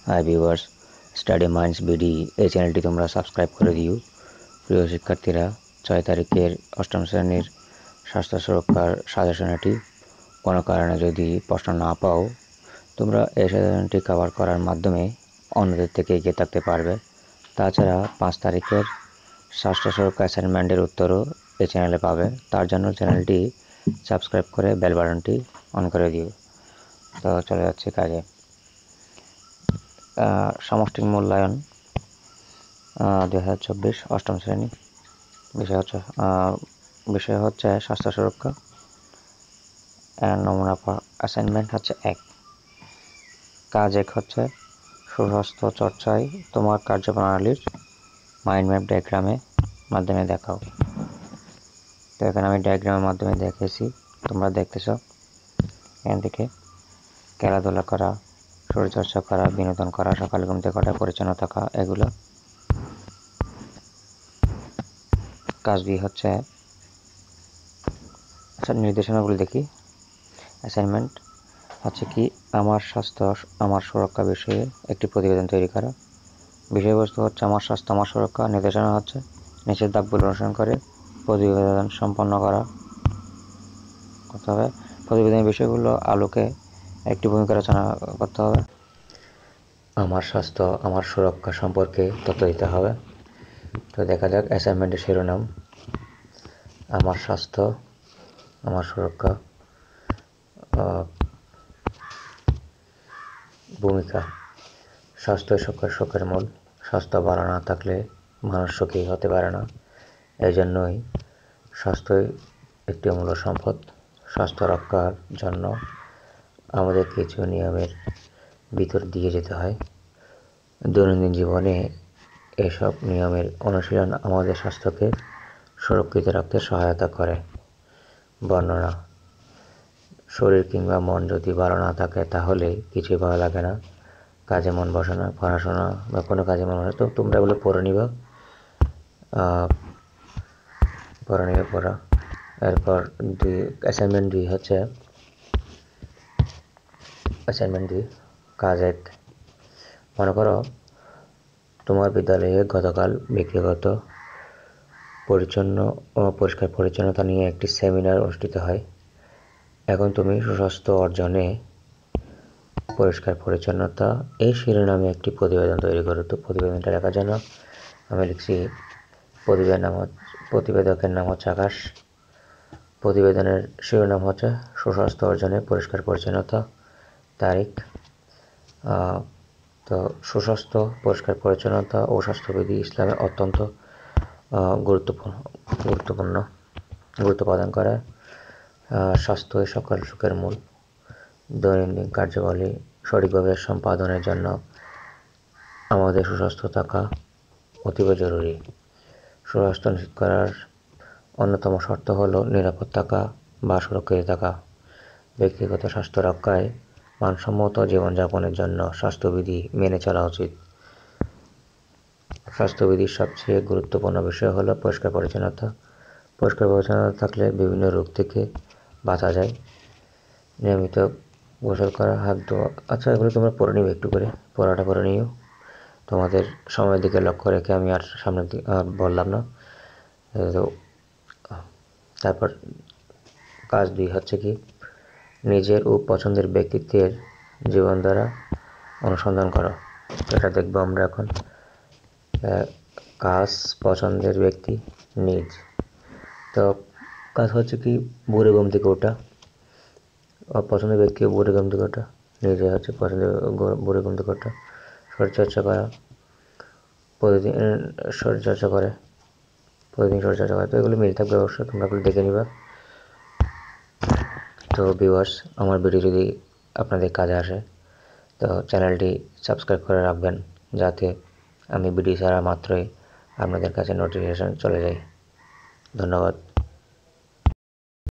Hi viewers, study minds BD এই চ্যানেলটি তোমরা সাবস্ক্রাইব করে দিও। প্রিয় শিক্ষার্থীরা, 6 তারিখের অষ্টম শ্রেণীর স্বাস্থ্য সুরক্ষার সাজেশনটি কোনো কারণে যদি প্রশ্ন না পাও, তোমরা এই সাজেশনটি কভার করার মাধ্যমে অন্যদের থেকে এগিয়ে থাকতে পারবে। তাছাড়া 5 তারিখের স্বাস্থ্য সুরক্ষা অ্যাসাইনমেন্টের উত্তরও এই চ্যানেলে পাবে। তার জন্য চ্যানেলটি সাবস্ক্রাইব করে বেল বাটনটি অন করে দিও। তো চলে যাচ্ছে কাজে। সামষ্টিক মূল্যায়ন 2024 অষ্টম শ্রেণী। বিষয় হচ্ছে স্বাস্থ্য সুরক্ষা। নমুনা অ্যাসাইনমেন্ট হচ্ছে 1। কাজ 1 হচ্ছে সুস্বাস্থ্য চর্চায় তোমার কার্যপ্রণালীর মাইন্ড ম্যাপ ডায়াগ্রামের মাধ্যমে দেখাও। তো এখানে আমি ডায়াগ্রামের মাধ্যমে দেখেছি, তোমরা দেখতেছ। এখান থেকে খেলাধুলা করা, শরীরচর্চা করা, বিনোদন করা, সকালে ঘুম থেকে ওঠা, পরিচ্ছন্ন থাকা, এগুলো। কাজ 2 হচ্ছে, নির্দেশনাগুলো দেখি। অ্যাসাইনমেন্ট হচ্ছে কি, আমার স্বাস্থ্য আমার সুরক্ষা বিষয়ে একটি প্রতিবেদন তৈরি করা। বিষয়বস্তু হচ্ছে আমার স্বাস্থ্য আমার সুরক্ষা। নির্দেশনা হচ্ছে নিচের ধাপগুলো অনুসরণ করে প্রতিবেদন সম্পন্ন করতে হবে। প্রতিবেদনের বিষয়গুলো আলোকে একটি ভূমিকা রচনা করতে হবে। আমার স্বাস্থ্য আমার সুরক্ষা সম্পর্কে তথ্য দিতে হবে। তো দেখা যাক অ্যাসাইনমেন্টের শিরোনাম আমার স্বাস্থ্য আমার সুরক্ষা। ভূমিকা, স্বাস্থ্য সুখের মূল। স্বাস্থ্য ভালো না থাকলে মানুষ সুখী হতে পারে না। এই জন্যই স্বাস্থ্যই একটি অমূল্য সম্পদ। স্বাস্থ্য রক্ষার জন্য আমাদের কিছু নিয়মের ভিতর দিয়ে যেতে হয়। দৈনন্দিন জীবনে এসব নিয়মের অনুশীলন আমাদের স্বাস্থ্যকে সুরক্ষিত রাখতে সহায়তা করে। বর্ণনা, শরীর কিংবা মন যদি ভালো না থাকে তাহলে কিছুই ভালো লাগে না, কাজে মন বসে না, পড়াশোনা বা কোনো কাজে মন বসে। তো তোমরা এগুলো পড়ে নিবা। পড়া। এরপর অ্যাসাইনমেন্ট 2 হচ্ছে কাজ 1। মনে করো তোমার বিদ্যালয়ে গতকাল ব্যক্তিগত পরিষ্কার পরিচ্ছন্নতা নিয়ে একটি সেমিনার অনুষ্ঠিত হয়। এখন তুমি সুস্বাস্থ্য অর্জনে পরিষ্কার পরিচ্ছন্নতা এই শিরোনামে একটি প্রতিবেদন তৈরি করো। তো প্রতিবেদনটা লেখার জন্য আমি লিখছি, প্রতিবেদকের নাম হচ্ছে আকাশ। প্রতিবেদনের শিরোনাম হচ্ছে সুস্বাস্থ্য অর্জনে পরিষ্কার পরিচ্ছন্নতা। তারিখ, তো সুস্বাস্থ্য পরিষ্কার পরিচ্ছন্নতা ও স্বাস্থ্যবিধি ইসলামে অত্যন্ত গুরুত্ব প্রদান করে। স্বাস্থ্যই সকল সুখের মূল। দৈনন্দিন কার্যাবলী সঠিকভাবে সম্পাদনের জন্য আমাদের সুস্বাস্থ্য থাকা অতীব জরুরি। সুস্বাস্থ্য নিশ্চিত করার অন্যতম শর্ত হলো নিরাপদ থাকা বা সুরক্ষিত থাকা। ব্যক্তিগত স্বাস্থ্য রক্ষায় মানসম্মত জীবনযাপনের জন্য স্বাস্থ্যবিধি মেনে চলা উচিত। স্বাস্থ্যবিধির সবচেয়ে গুরুত্বপূর্ণ বিষয় হলো পরিষ্কার পরিচ্ছন্নতা। পরিষ্কার পরিচ্ছন্নতা থাকলে বিভিন্ন রোগ থেকে বাঁচা যায়। নিয়মিত গোসল করা, হাত ধোয়া। আচ্ছা, এগুলো তোমরা পড়ে নিবে, একটু করে পড়াটা করে নিও। তোমাদের সময়ের দিকে লক্ষ্য রেখে আমি আর সামনের দিকে বললাম না। তো তারপর কাজ 2 হচ্ছে কি, নিজের ও পছন্দের ব্যক্তিত্বের জীবনধারা অনুসন্ধান করো। এটা দেখবো আমরা এখন। কাজ পছন্দের ব্যক্তি নিজ। তো কাজ হচ্ছে কি, ভোরে ঘুম থেকে ওঠা। পছন্দের ব্যক্তি ভোরে ঘুম থেকে ওঠা, নিজে হচ্ছে পছন্দের ভোরে ঘুম থেকে ওঠা। শরীরচর্চা করা, প্রতিদিন শরীরচর্চা করে। তো এগুলো মিল থাকবে অবশ্যই, তোমরা এগুলো দেখে নিবা। তো ভিউয়ার্স, আমার ভিডিও যদি আপনাদের কাজে আসে তো চ্যানেলটি সাবস্ক্রাইব করে রাখবেন, যাতে আমি ভিডিও ছাড়া মাত্রই আপনাদের কাছে নোটিফিকেশন চলে যায়। ধন্যবাদ।